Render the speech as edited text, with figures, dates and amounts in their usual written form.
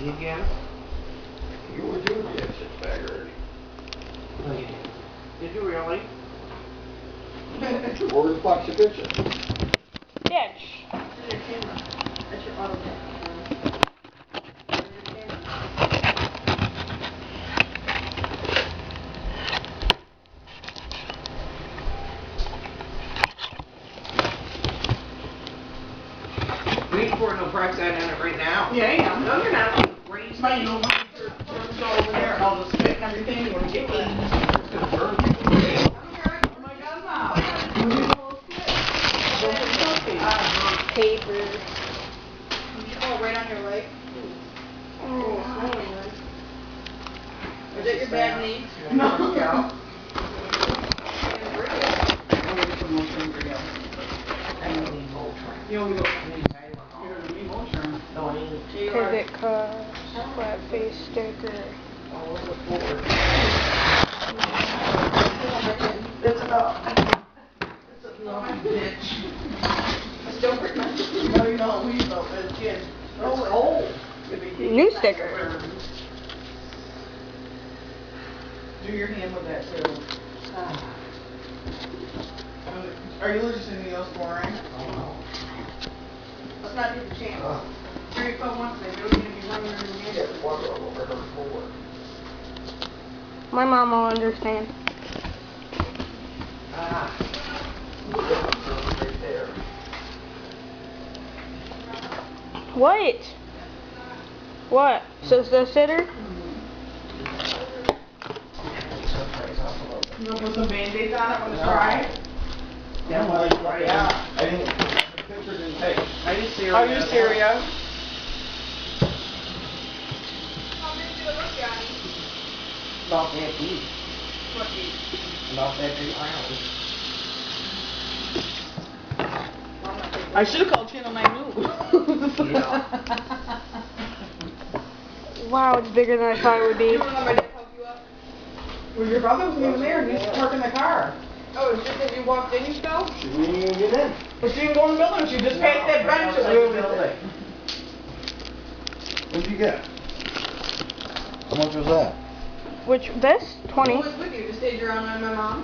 easy again. You were doing the six-bag already. Oh, you did. Did you really? Where the fuck's the picture? Ditch. There's your camera. That's your auto ditch. Wait for no peroxide on it right now. Yeah, I am. No, you're not. Crazy. But you know, germs all over there, all the spit and everything, you want to get clean. It's gonna burn people away. Oh my God, Mom. Paper. Oh, right on your leg. Oh, is that your bad knee? No. Yeah. I'm gonna get some Motrin for you. I don't need Motrin. You only go. I need Tylenol. You don't need Motrin. No, I need Pivot cups. Flatface sticker. all over the floor. That's enough. That's enough, bitch. I still break my. No, you don't. We don't. As kids. Oh, it's old. New sticker. Do your hand with that too. Are you allergic to anything else boring? Oh, Let's not get the chance. no. Here you come once, they really need to be running around the Get the water all over her floor. My mom will understand. Ah. Right there. What? What? So the sitter? You gonna put some Band-Aids on it when it's dry? Yeah, well, Yeah. I didn't, the picture didn't take. Are you serious? Are you serious? About that deep. What deep? About that big round. I should have called Channel 9 News. Yeah. Wow, it's bigger than I thought it would be. You wanna let my dad help you up? Well, your brother wasn't even there, he was parking the car. Oh, it's just because you walked in, you fell? She didn't even get in. But she didn't go in the building, she just packed that bench and moved it. What'd you get? How much was that? Which, this? 20. Who was with you? Just stayed around with my mom?